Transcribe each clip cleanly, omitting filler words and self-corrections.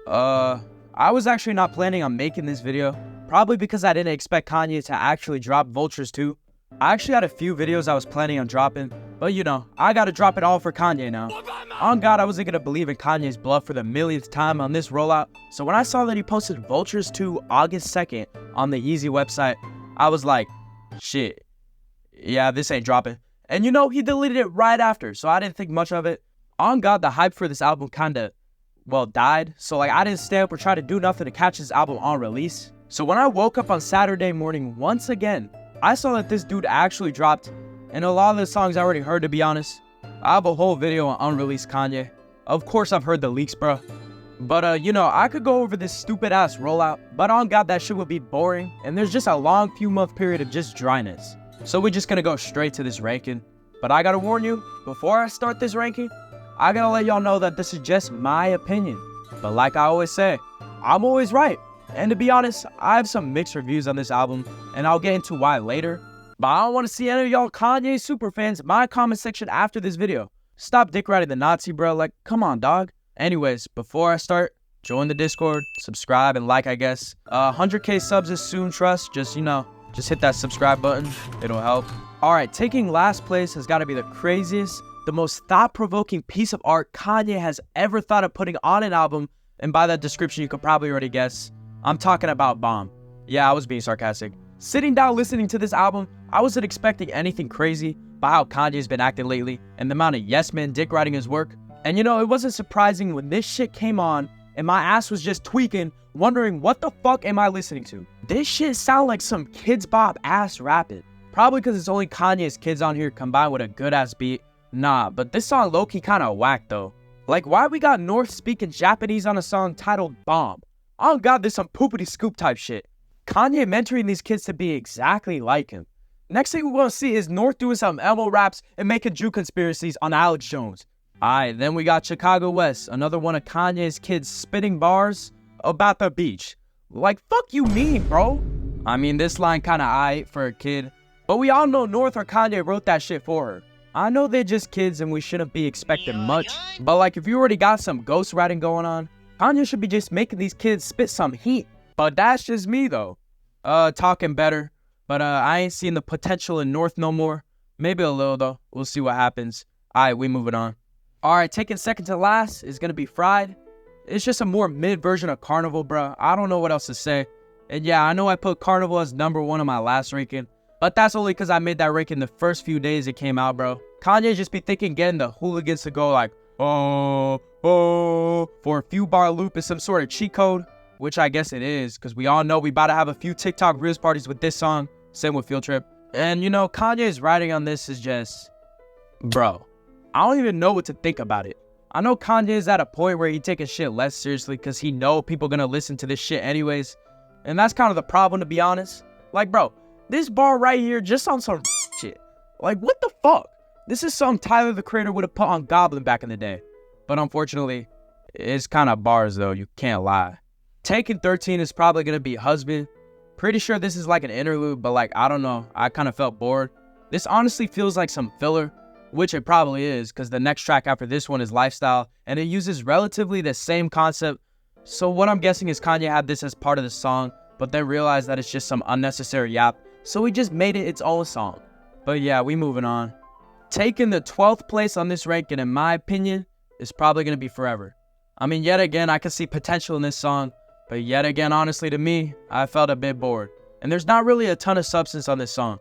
I was actually not planning on making this video, probably because I didn't expect Kanye to actually drop Vultures 2. I actually had a few videos I was planning on dropping, but you know, I gotta drop it all for Kanye now. On God, I wasn't gonna believe in Kanye's bluff for the millionth time on this rollout, so when I saw that he posted Vultures 2 August 2nd on the Yeezy website, I was like, shit, yeah, this ain't dropping. And you know, he deleted it right after, so I didn't think much of it. On God, the hype for this album kinda, well, died, so like I didn't stay up or try to do nothing to catch this album on release. So when I woke up on Saturday morning once again, I saw that this dude actually dropped, and a lot of the songs I already heard, to be honest. I have a whole video on unreleased Kanye. Of course I've heard the leaks, bro. But you know, I could go over this stupid ass rollout, but on God, that shit would be boring, and there's just a long few month period of just dryness. So we're just gonna go straight to this ranking. But I gotta warn you, before I start this ranking, I gotta let y'all know that this is just my opinion. But like I always say, I'm always right. And to be honest, I have some mixed reviews on this album, and I'll get into why later. But I don't want to see any of y'all Kanye superfans in my comment section after this video. Stop dick riding the Nazi, bro. Like, come on, dog. Anyways, before I start, join the Discord, subscribe, and like, I guess. 100k subs is soon, trust. Just, you know, just hit that subscribe button. It'll help. Alright, taking last place has got to be the craziest, the most thought-provoking piece of art Kanye has ever thought of putting on an album. And by that description, you could probably already guess. I'm talking about Bomb. Yeah, I was being sarcastic. Sitting down listening to this album, I wasn't expecting anything crazy by how Kanye's been acting lately and the amount of yes men dick riding his work. And you know, it wasn't surprising when this shit came on and my ass was just tweaking, wondering what the fuck am I listening to? This shit sound like some Kids Bop ass rapping. Probably because it's only Kanye's kids on here combined with a good ass beat. Nah, but this song low-key kinda whack though. Like, why we got North speaking Japanese on a song titled Bomb? Oh God, this some poopity scoop type shit. Kanye mentoring these kids to be exactly like him. Next thing we're gonna see is North doing some Elmo raps and making Jew conspiracies on Alex Jones. Alright, then we got Chicago West, another one of Kanye's kids spitting bars about the beach. Like, fuck you mean, bro? I mean, this line kinda aight for a kid, but we all know North or Kanye wrote that shit for her. I know they're just kids and we shouldn't be expecting much, but like if you already got some ghostwriting going on, Kanye should be just making these kids spit some heat. But that's just me though. Talking better. But I ain't seen the potential in North no more. Maybe a little though. We'll see what happens. Alright, we moving on. Alright, taking second to last is gonna be Fried. It's just a more mid version of Carnival, bro. I don't know what else to say. And yeah, I know I put Carnival as #1 on my last ranking, but that's only because I made that ranking the first few days it came out, bro. Kanye just be thinking getting the hooligans to go like, oh, for a few bar loop is some sort of cheat code, which I guess it is, because we all know we about to have a few TikTok Reels parties with this song, same with Field Trip. And you know, Kanye's writing on this is just, bro, I don't even know what to think about it. I know Kanye is at a point where he taking shit less seriously because he know people gonna listen to this shit anyways, and that's kind of the problem, to be honest. Like, bro, this bar right here just on some shit. Like, what the fuck? This is something Tyler the Creator would have put on Goblin back in the day. But unfortunately, it's kind of bars though, you can't lie. Taking 13 is probably going to be Husband. Pretty sure this is like an interlude, but like, I don't know. I kind of felt bored. This honestly feels like some filler, which it probably is, because the next track after this one is Lifestyle, and it uses relatively the same concept. So what I'm guessing is Kanye had this as part of the song, but then realized that it's just some unnecessary yap, so he just made it its own song. But yeah, we moving on. Taking the 12th place on this ranking, in my opinion, is probably going to be Forever. I mean, yet again, I can see potential in this song, but yet again, honestly, to me, I felt a bit bored. And there's not really a ton of substance on this song.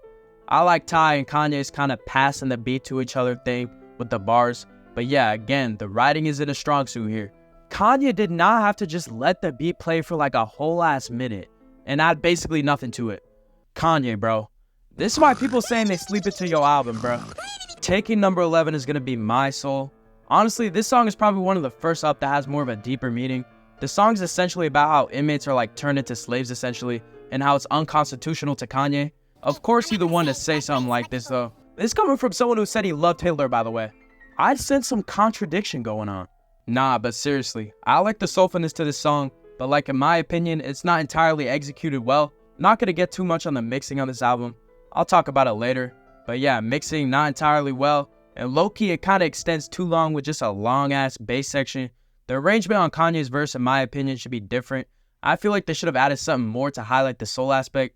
I like Ty and Kanye's kind of passing the beat to each other thing with the bars, but yeah, again, the writing isn't a strong suit here. Kanye did not have to just let the beat play for like a whole ass minute and add basically nothing to it. Kanye, bro. This is why people saying they sleep into your album, bro. Taking number 11 is going to be My Soul. Honestly, this song is probably one of the first up that has more of a deeper meaning. The song is essentially about how inmates are like turned into slaves essentially, and how it's unconstitutional to Kanye. Of course he's the one to say something like this though. This is coming from someone who said he loved Hitler, by the way. I sense some contradiction going on. Nah, but seriously, I like the soulfulness to this song, but like in my opinion, it's not entirely executed well. Not gonna get too much on the mixing on this album. I'll talk about it later. But yeah, mixing not entirely well, and low-key it kinda extends too long with just a long ass bass section, The arrangement on Kanye's verse, in my opinion, should be different. I feel like they should have added something more to highlight the soul aspect.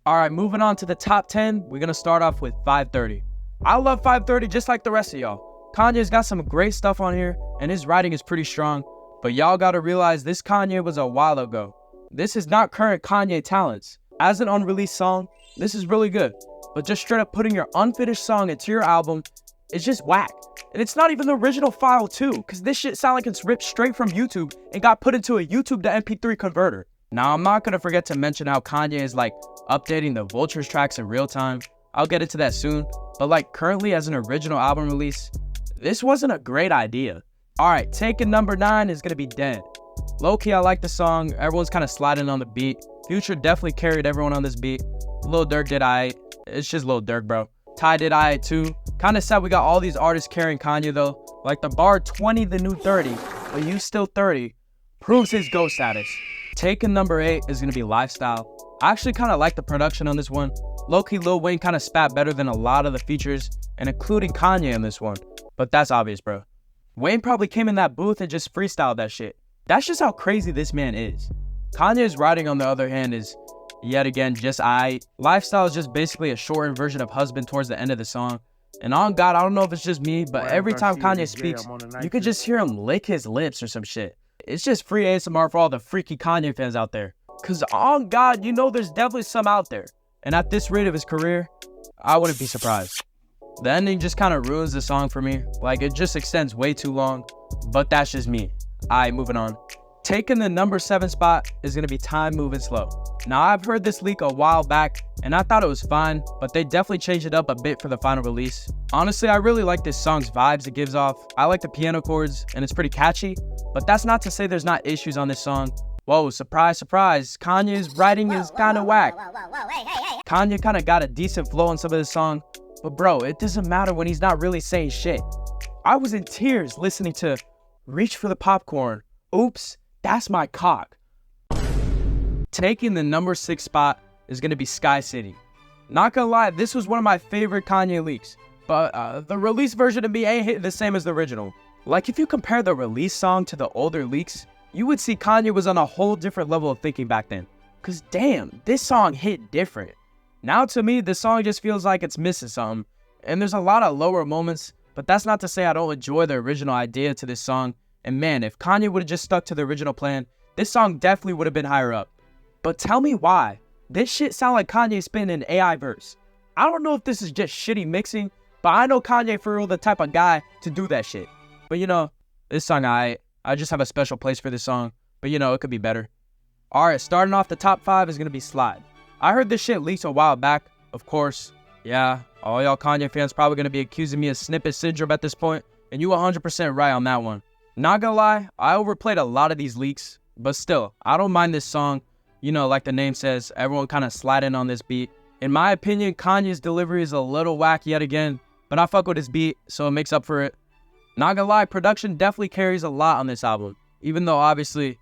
Alright, moving on to the top 10, we're gonna start off with 530. I love 530 just like the rest of y'all. Kanye's got some great stuff on here, and his writing is pretty strong, but y'all gotta realize this Kanye was a while ago. This is not current Kanye talents. As an unreleased song, this is really good, but just straight up putting your unfinished song into your album is just whack. And it's not even the original file too, because this shit sound like it's ripped straight from YouTube and got put into a YouTube to MP3 converter. Now, I'm not gonna forget to mention how Kanye is like updating the Vultures tracks in real time. I'll get into that soon, but like currently as an original album release, this wasn't a great idea. Alright, taking number 9 is gonna be Dead. Low-key, I like the song. Everyone's kind of sliding on the beat. Future definitely carried everyone on this beat. Lil Durk did aight. It's just Lil Durk, bro. Ty did aight too. Kinda sad we got all these artists carrying Kanye though. Like the bar 20 the new 30, but you still 30, proves his GOAT status. Taking number 8 is gonna be Lifestyle. I actually kinda like the production on this one. Low-key Lil Wayne kinda spat better than a lot of the features, and including Kanye in this one. But that's obvious, bro. Wayne probably came in that booth and just freestyled that shit. That's just how crazy this man is. Kanye's writing, on the other hand, is yet again just aight. Lifestyle is just basically a shortened version of Husband towards the end of the song. And on God, I don't know if it's just me, but every time Kanye speaks, you could just hear him lick his lips or some shit. It's just free ASMR for all the freaky Kanye fans out there. Cause on God, you know there's definitely some out there. And at this rate of his career, I wouldn't be surprised. The ending just kind of ruins the song for me. Like, it just extends way too long, but that's just me. Alright, moving on. Taking the number 7 spot is going to be Time Moving Slow. Now, I've heard this leak a while back, and I thought it was fine, but they definitely changed it up a bit for the final release. Honestly, I really like this song's vibes it gives off. I like the piano chords, and it's pretty catchy, but that's not to say there's not issues on this song. Whoa, surprise, surprise, Kanye's writing is kind of whack. Kanye kind of got a decent flow on some of this song, but bro, it doesn't matter when he's not really saying shit. I was in tears listening to Reach for the Popcorn, Oops, That's My Cock. Taking the number 6 spot is going to be Sky City. Not gonna lie, this was one of my favorite Kanye leaks, but the release version of me ain't hit the same as the original. Like, if you compare the release song to the older leaks, you would see Kanye was on a whole different level of thinking back then. Cause damn, this song hit different. Now to me, the song just feels like it's missing something, and there's a lot of lower moments, but that's not to say I don't enjoy the original idea to this song. And man, if Kanye would have just stuck to the original plan, this song definitely would have been higher up. But tell me why. This shit sound like Kanye spitting an AI verse. I don't know if this is just shitty mixing, but I know Kanye for real the type of guy to do that shit. But you know, this song I just have a special place for this song, but you know, it could be better. Alright, starting off the top 5 is gonna be Slide. I heard this shit leaked a while back, of course. Yeah, all y'all Kanye fans probably gonna be accusing me of snippet syndrome at this point, and you 100% right on that one. Not gonna lie, I overplayed a lot of these leaks, but still, I don't mind this song. You know, like the name says, everyone kind of sliding on this beat. In my opinion, Kanye's delivery is a little whack yet again, but I fuck with his beat, so it makes up for it. Not gonna lie, production definitely carries a lot on this album, even though obviously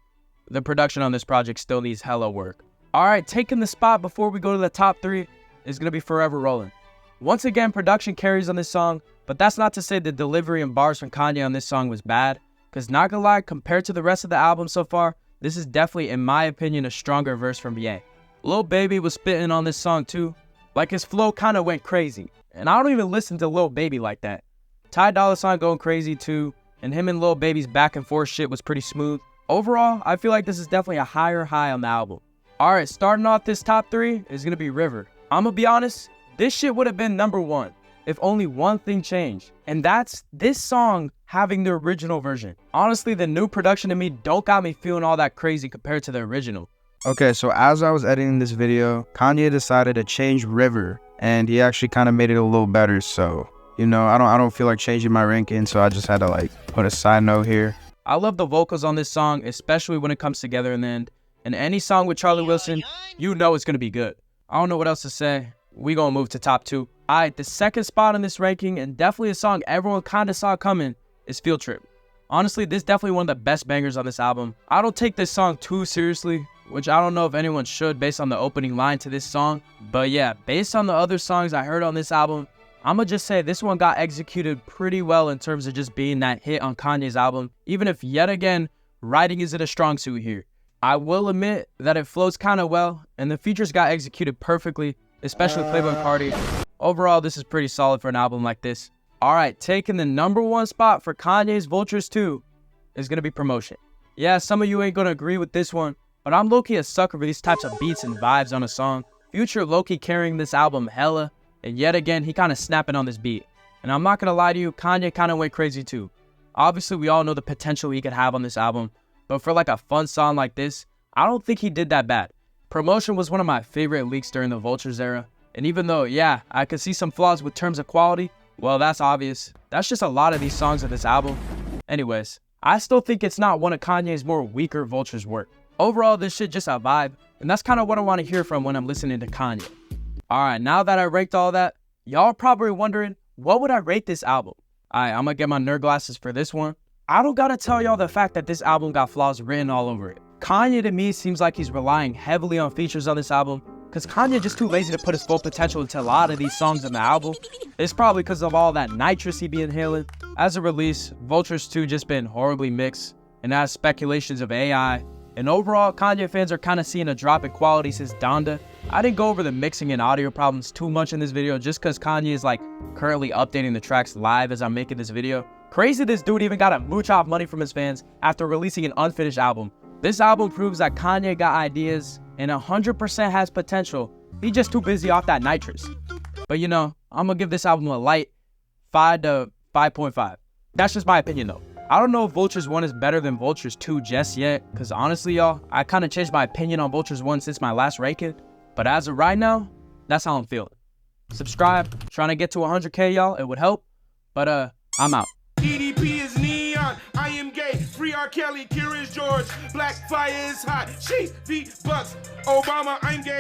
the production on this project still needs hella work. Alright, taking the spot before we go to the top 3 is gonna be Forever Rollin'. Once again, production carries on this song, but that's not to say the delivery and bars from Kanye on this song was bad, cause not gonna lie, compared to the rest of the album so far, this is definitely, in my opinion, a stronger verse from Ye. Lil Baby was spitting on this song too. Like, his flow kinda went crazy, and I don't even listen to Lil Baby like that. Ty Dolla $ign going crazy too, and him and Lil Baby's back and forth shit was pretty smooth. Overall, I feel like this is definitely a higher high on the album. Alright, starting off this top 3 is gonna be River. I'ma be honest, this shit would have been number 1 if only one thing changed, and that's this song having the original version. Honestly, the new production to me don't got me feeling all that crazy compared to the original. Okay, so as I was editing this video, Kanye decided to change River, and he actually kind of made it a little better, so, you know, I don't feel like changing my ranking, so I just had to like put a side note here. I love the vocals on this song, especially when it comes together in the end. And any song with Charlie Wilson, you know it's gonna be good. I don't know what else to say. We gonna move to top 2. Alright, the second spot in this ranking, and definitely a song everyone kinda saw coming, is Field Trip. Honestly, this is definitely one of the best bangers on this album. I don't take this song too seriously, which I don't know if anyone should based on the opening line to this song. But yeah, based on the other songs I heard on this album, I'ma just say this one got executed pretty well in terms of just being that hit on Kanye's album, even if yet again, writing isn't a strong suit here. I will admit that it flows kinda well, and the features got executed perfectly, especially Playboy Cardi. Overall, this is pretty solid for an album like this. Alright, taking the #1 spot for Kanye's Vultures 2 is gonna be Promotion. Yeah, some of you ain't gonna agree with this one, but I'm low-key a sucker for these types of beats and vibes on a song. Future low-key carrying this album hella, and yet again, he kinda snapping on this beat. And I'm not gonna lie to you, Kanye kinda went crazy too. Obviously, we all know the potential he could have on this album, but for like a fun song like this, I don't think he did that bad. Promotion was one of my favorite leaks during the Vultures era, and even though, yeah, I could see some flaws with terms of quality, well, that's obvious. That's just a lot of these songs of this album. Anyways, I still think it's not one of Kanye's more weaker Vultures work. Overall, this shit just a vibe, and that's kind of what I want to hear from when I'm listening to Kanye. Alright, now that I ranked all that, y'all are probably wondering, what would I rate this album? Alright, I'm gonna get my nerd glasses for this one. I don't gotta tell y'all the fact that this album got flaws written all over it. Kanye to me seems like he's relying heavily on features on this album, cause Kanye just too lazy to put his full potential into a lot of these songs in the album. It's probably because of all that nitrous he be inhaling. As a release, Vultures 2 just been horribly mixed, and has speculations of AI, and overall, Kanye fans are kinda seeing a drop in quality since Donda. I didn't go over the mixing and audio problems too much in this video just cause Kanye is like currently updating the tracks live as I'm making this video. Crazy this dude even got a mooch off money from his fans after releasing an unfinished album. This album proves that Kanye got ideas and 100% has potential. He's just too busy off that nitrous. But you know, I'm gonna give this album a light 5 to 5.5. That's just my opinion though. I don't know if Vultures 1 is better than Vultures 2 just yet, cause honestly y'all, I kinda changed my opinion on Vultures 1 since my last ranking. But as of right now, that's how I'm feeling. Subscribe, trying to get to 100K y'all, it would help. But I'm out. EDP is neon, I am gay, free R. Kelly, Curious George, Black Fire is hot, Chief beat Bucks, Obama, I'm gay.